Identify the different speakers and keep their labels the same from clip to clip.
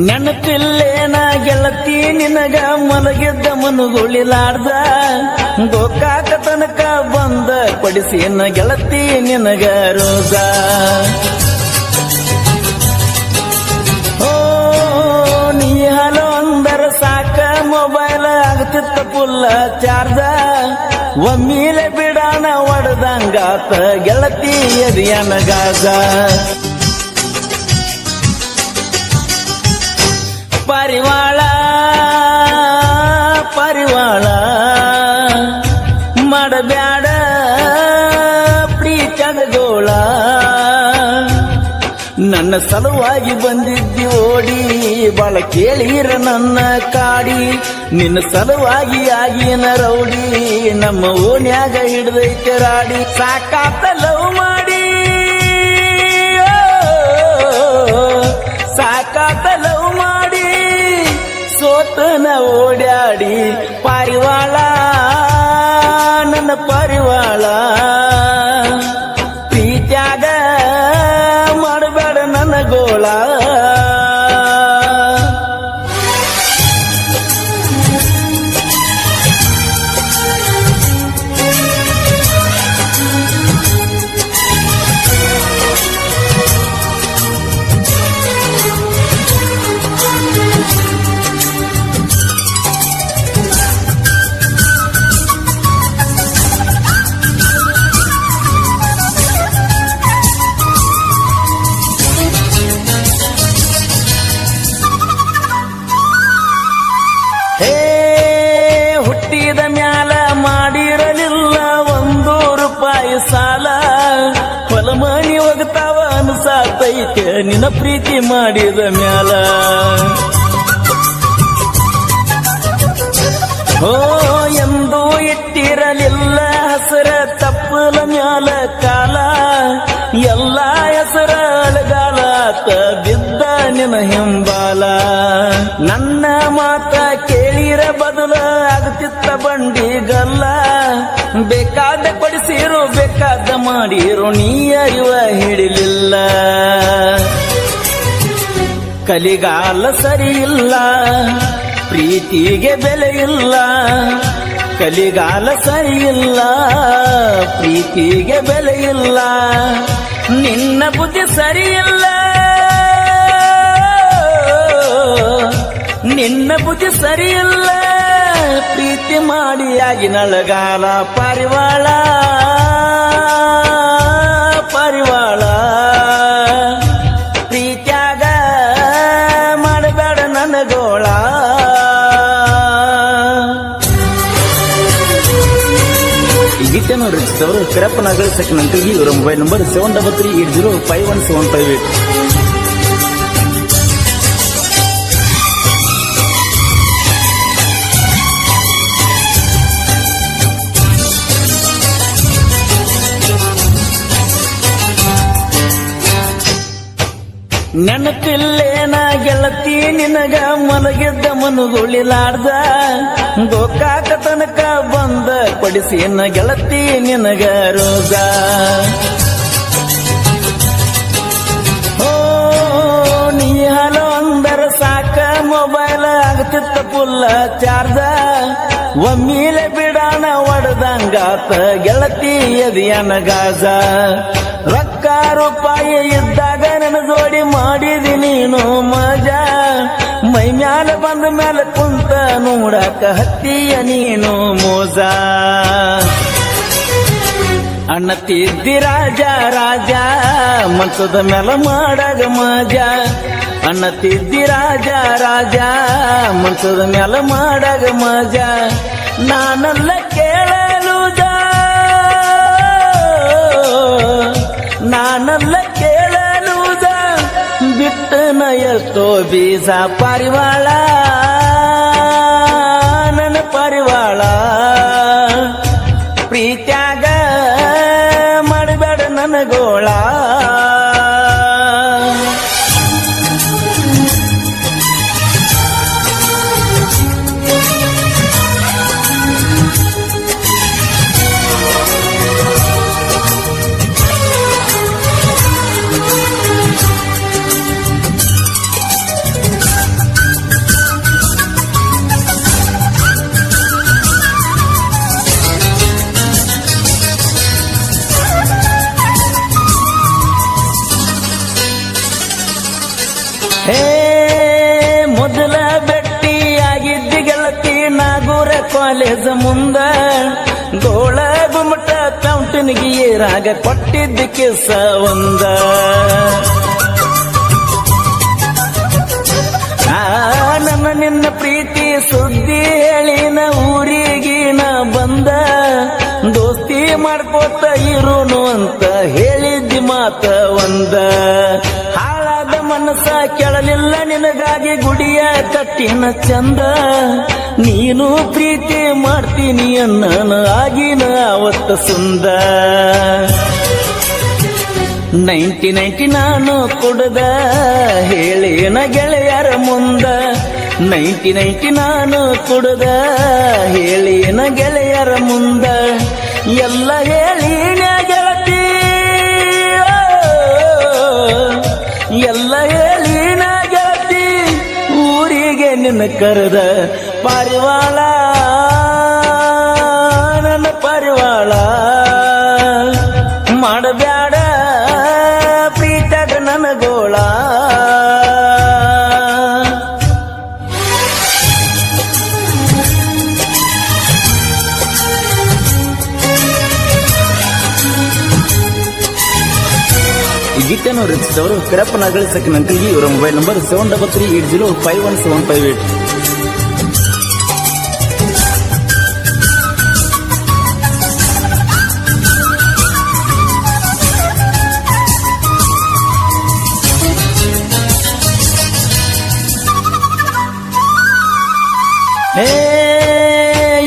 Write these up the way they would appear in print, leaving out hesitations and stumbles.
Speaker 1: ನೆನಪಿಲ್ಲೇನ ಗೆಳತಿ ನಿನಗ ಮಲಗಿದ್ದ ಮನುಗುಳಿಲಾರ್ದ ಗೋಕಾಕ ತನಕ ಬಂದ ಕೊಡಿಸಿನ ಗೆಳತಿ ನಿನಗ ರೋಗ. ಓ ನೀ ಹಲೋ ಅಂದರ ಸಾಕ ಮೊಬೈಲ್ ಆಗ್ತಿತ್ತ ಫುಲ್ಲ ಚಾರ್ಜ. ಒಮ್ಮಿಲೆ ಬಿಡಾನ ಒಡದಂಗಾತ ಗೆಳತಿ ಎದಿಯನ ಗಾಜ. ಪರಿವಾಳ ಪರಿವಾಳ ಮಾಡಬ್ಯಾಡ ಪ್ರೀತಿಯಾದ ಗೋಳ. ನನ್ನ ಸಲುವಾಗಿ ಬಂದಿದ್ದಿ ಓಡಿ ಬಾಳ ಕೇಳಿರ ನನ್ನ ಕಾಡಿ. ನಿನ್ನ ಸಲುವಾಗಿ ಆಗಿನ ರೌಡಿ ನಮ್ಮ ಓಣ್ಯಾಗ ಹಿಡ್ದೈತೆ ರಾಡಿ. ಸಾಕಾತ ಲವ್ ಮಾಡಿ ಸಾಕಾತ ಲವ್ ಮಾಡಿ ಸೋತನ ಓಡ್ಯಾಡಿ. ಪರಿವಾಳ ನನ್ನ ಪರಿವಾಳ ಪ್ರೀತ್ಯಾಗ ಮಾಡಬೇಡ ನನ್ನ ಗೋಳ. ಹುಟ್ಟಿದ ಮ್ಯಾಲ ಮಾಡಿರಲಿಲ್ಲ 1 ರೂಪಾಯಿ ಸಾಲ. ಹೊಲಮನಿ ಹೋಗ್ತಾವ ಅನ್ಸಾತೈತೆ ನಿನ್ನ ಪ್ರೀತಿ ಮಾಡಿದ ಮ್ಯಾಲ. ಓ ಎಂದು ಇಟ್ಟಿರಲಿಲ್ಲ ಹಸರ ತಪ್ಪಲ ಮ್ಯಾಲ ಕಾಲ. ಎಲ್ಲ ಹೆಸರ ಅಳಗಾಲಾತ ಬಿದ್ದ ನಿನ್ನ ಹಿಂಬಾಲ. ನನ್ನ ಮಾತ ಕೇಳಿರ ಬದಲ ಆಗ್ತಿತ್ತ ಬಂಡಿ ಗಲ್ಲ. ಬೇಕಾದ ಕೊಡಿಸಿರು ಬೇಕಾದ ಮಾಡಿರು ನೀ ಅರಿವ ಹಿಡಿಲಿಲ್ಲ. ಕಲಿಗಾಲ ಸರಿ ಇಲ್ಲ ಪ್ರೀತಿಗೆ ಬೆಲೆ ಇಲ್ಲ. ಕಲಿಗಾಲ ಸರಿ ಇಲ್ಲ ಪ್ರೀತಿಗೆ ಬೆಲೆ ಇಲ್ಲ. ನಿನ್ನ ಬುದ್ಧಿ ಸರಿ ಇಲ್ಲ ನಿನ್ನ ಬುದ್ಧಿ ಸರಿ ಇಲ್ಲ. ಪ್ರೀತಿ ಮಾಡಿ ಆಗಿ ನಳಗಾಲ. ಪರಿವಾಳ ಪರಿವಾಳ ಪ್ರೀತ್ಯಾಗ ಮಾಡಬೇಡ ನನ್ನ ಗೋಳ. ಈ ಗೀತೆಯನ್ನು ರಚಿಸಿದವರು ಕಿರಪ್ಪನಗರ ಸೆಕೆಂಡ್. ಇವರ ಮೊಬೈಲ್ ನಂಬರ್ 7338051758. ನೆನಪಿಲ್ಲೇನ ಗೆಳತಿ ನಿನಗ ಮಲಗಿದ್ದ ಮನುಗುಳಿಲಾರ್ದ ಗೋಕಾಕ ತನಕ ಬಂದ ಕೊಡಿಸಿನ ಗೆಳತಿ ನಿನಗ ರೋಗ. ಓ ನೀ ಹಲೋ ಅಂದರ ಸಾಕ ಮೊಬೈಲ್ ಆಗ್ತಿತ್ತ ಫುಲ್ಲ ಚಾರ್ಜ. ಒಮ್ಮಿಲೆ ಬಿಡಾನ ಒಡದಂಗಾತ ಗೆಳತಿ ಎದಿಯನ ಗಾಜ. ರೊಕ್ಕ ರೂಪಾಯಿ ಇದ್ದಾಗ ನನ್ನ ಜೋಡಿ ಮಾಡಿದಿ ನೀನು ಮಜಾ. ಮೈ ಮ್ಯಾಲ ಬಂದ ಮ್ಯಾಲ ಕುಂತ ನೋಡಾಕ ಹತ್ತಿಯ ನೀನು ಮೋಜ. ಅನ್ನತಿದ್ದಿ ರಾಜ ರಾಜ ಮನ್ಸದ ಮ್ಯಾಲ ಮಾಡಾಗ ಮಜಾ. ಅನ್ನತಿದ್ದಿ ರಾಜ ರಾಜ ಮನ್ಸದ ಮ್ಯಾಲ ಮಾಡಾಗ ಮಜಾ. ನಾನಲ್ಲ ಕೇಳಲು ನಾನಲ್ಲ ಕೇಳಲುದ ಬಿಟ್ಟನ ಎಷ್ಟೋ ಬೀಜ. ಪರಿವಾಳ ನನ್ನ ಪರಿವಾಳ ಪ್ರೀತ್ಯಾಗ ಮಾಡಬೇಡ ನನ್ನ ಗೋಳ. ಹೇ ಮೊದಲ ಭೇಟಿಯಾಗಿದ್ದ ಗೆಳತಿ ನಾಗೂರ ಕಾಲೇಜ್ ಮುಂದ ಗೋಳ ಗುಮ್ಮಟ ಕೌಂಟನಿಗೆ ಏರಾಗ ಕೊಟ್ಟಿದ್ದ ಕಿಸ ಒಂದ ನನ್ನ ನಿನ್ನ ಪ್ರೀತಿ ಸುದ್ದಿ ಹೇಳಿನ ಊರಿಗಿನ ಬಂದ ದೋಸ್ತಿ ಮಾಡ್ಕೋತ ಇರೋನು ಅಂತ ಹೇಳಿದ್ದಿ ಮಾತ ಒಂದ ಹಾಳಾದ ಮನಸ್ಸ ಕೆಳಲಿಲ್ಲ ನಿನಗಾಗಿ ಗುಡಿಯ ಕಟ್ಟಿನ ಚಂದ ನೀನು ಪ್ರೀತಿ ಮಾಡ್ತೀನಿ ಅನ್ನ ಆಗಿನ ಅವತ್ತ ಸುಂದ 90 ನಾನು ಕುಡ್ದ ಹೇಳಿನ ಗೆಳೆಯರ ಮುಂದ 90 ನಾನು ಕುಡ್ದ ಹೇಳಿನ ಗೆಳೆಯರ ಮುಂದ ಎಲ್ಲ ಹೇಳಿನ ಗೆಳತಿ ಎಲ್ಲ ಹೇಳಿನ ಗೆಳತಿ ಊರಿಗೆ ನಿನ್ನ ಕರೆದ ಪಾರಿವಾಳ ನನ್ನ ಪಾರಿವಾಳ ಮಾಡಬ್ಯಾಡ ಪ್ರೀತಗ ನನ್ನ ಗೋಳ ಈ ಗೀತೆಯನ್ನು ರಚಿಸಿದವರು ಕರಪ್ಪನಗಳಿ ಸಕಿನ ಅಂಕಲ್ಗಿ ಇವರ ಮೊಬೈಲ್ ನಂಬರ್ 7338051758.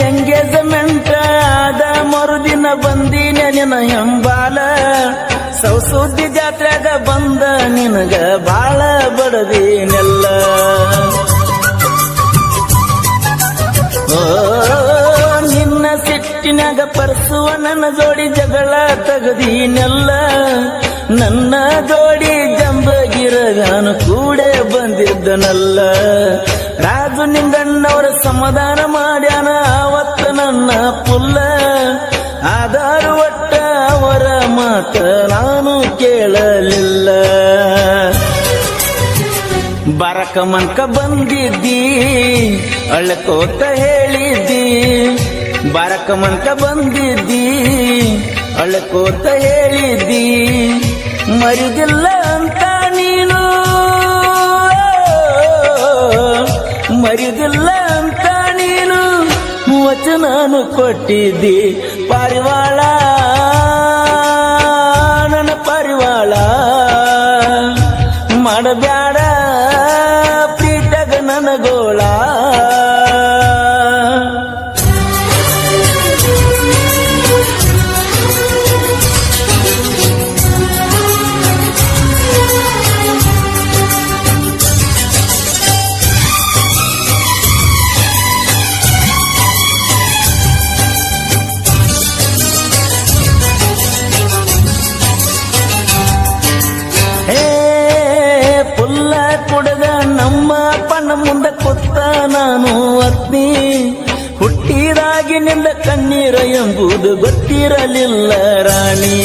Speaker 1: ಎಂಗೇಜ್ಮೆಂಟ್ ಆದ ಮರುದಿನ ಬಂದಿನ ನಿನ ಎಂಬಾಲ ಸೌಸುದ್ದಿ ಜಾತ್ರೆಗ ಬಂದ ನಿನಗ ಬಾಳ ಬಡದಿನೆಲ್ಲ ನಿನ್ನ ಸಿಟ್ಟಿನಾಗ ಪರ್ಸುವ ನನ್ನ ಜೋಡಿ ಜಗಳ ತಗದಿನೆಲ್ಲ ನನ್ನ ಜೋಡಿ ಜಂಬಗಿರಗಾನು ಕೂಡೆ ಬಂದಿದ್ದನಲ್ಲ ರಾಜು ನಿಂಗಣ್ಣವರ ಸಮಾಧಾನ ಮಾಡ್ಯಾನ ಅವತ್ತ ನನ್ನ ಪುಲ್ಲ ಆಧಾರು ಒಟ್ಟ ಅವರ ಮಾತ ನಾನು ಕೇಳಲಿಲ್ಲ ಬರಕ ಮನ್ಕ ಬಂದಿದ್ದಿ ಅಳ್ಕೋತ ಹೇಳಿದ್ದಿ ಬರಕ ಮನ್ಕ ಬಂದಿದ್ದಿ ಅಳ್ಕೋತ ಹೇಳಿದ್ದಿ ಮರಿದಿಲ್ಲ ಅಂತ ನೀನು ಮರಿದಿಲ್ಲ ಅಂತ ನೀನು ವಚನಾನು ಕೊಟ್ಟಿದ್ದಿ ಪಾರಿವಾಳ ನನ್ನ ಪಾರಿವಾಳ ಮಾಡಬ್ಯಾಡ ಪ್ರೀತಗ ನನ್ನ ಗೋಳ ನಮ್ಮ ಅಪ್ಪನ ಮುಂದೆ ಕೊತ್ತ ನಾನು ಅತ್ನಿ ಹುಟ್ಟಿದಾಗಿನಿಂದ ಕಣ್ಣೀರ ಎಂಬುದು ಗೊತ್ತಿರಲಿಲ್ಲ ರಾಣಿ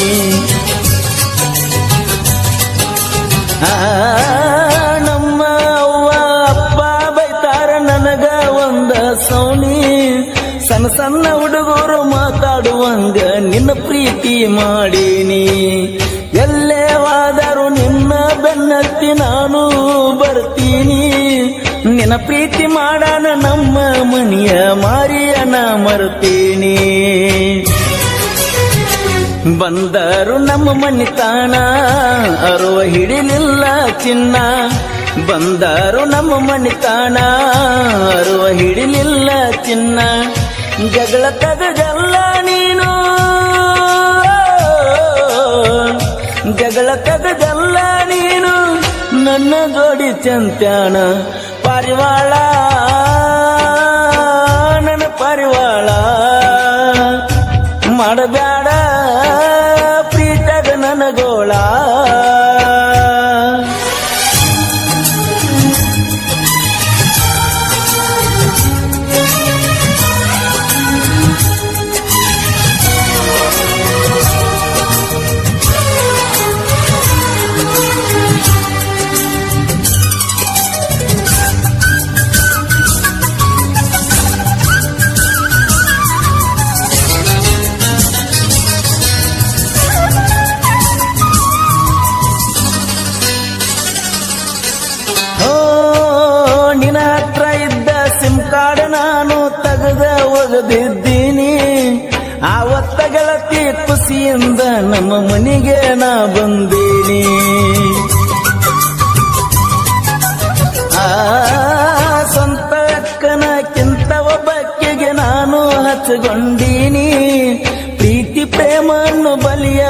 Speaker 1: ನಮ್ಮ ಅವ್ವ ಅಪ್ಪ ಬೈತಾರ ನನಗ ಒಂದ ಸೌನಿ ಸಣ್ಣ ಸಣ್ಣ ಹುಡುಗರು ಮಾತಾಡುವಂಗ ನಿನ್ನ ಪ್ರೀತಿ ಮಾಡೀನಿ ಎಲ್ಲೇ ವಾದರು ನಿನ್ನ ಬೆನ್ನತ್ತಿ ನಾನು ಬರ್ತೀನಿ ನಿನ್ನ ಪ್ರೀತಿ ಮಾಡಾನ ನಮ್ಮ ಮನಿಯ ಮಾರಿಯನ ಮರ್ತೀನಿ ಬಂದರು ನಮ್ಮ ಮನಿತಾನ ಅರುವ ಹಿಡಿಲಿಲ್ಲ ಚಿನ್ನ ಬಂದರು ನಮ್ಮ ಮನಿತಾನ ಅರುವ ಹಿಡಿಲಿಲ್ಲ ಚಿನ್ನ ಜಗಳ ತಗದಲ್ಲ ನೀನು ಜಗಳ ತಗದಲ್ಲ ನೀನು ನನ್ನ ಜೋಡಿ ಚಂತ್ಯಾಣ ಪಾರಿವಾಳ ನನ್ನ ಪಾರಿವಾಳ ಮಾಡಬ್ಯಾಡ ಪ್ರೀತಗ ನನ್ನ ಗೋಳ ನಮ್ಮ ಮನೆಗೆ ನಾ ಬಂದೀನಿ. ಆ ಸ್ವಂತ ಅಕ್ಕನಕ್ಕಿಂತ ಒಬ್ಬಕ್ಕಿಗೆ ನಾನು ಹಚ್ಚಗೊಂಡೀನಿ. ಪ್ರೀತಿ ಪ್ರೇಮನ್ನು ಬಲಿಯ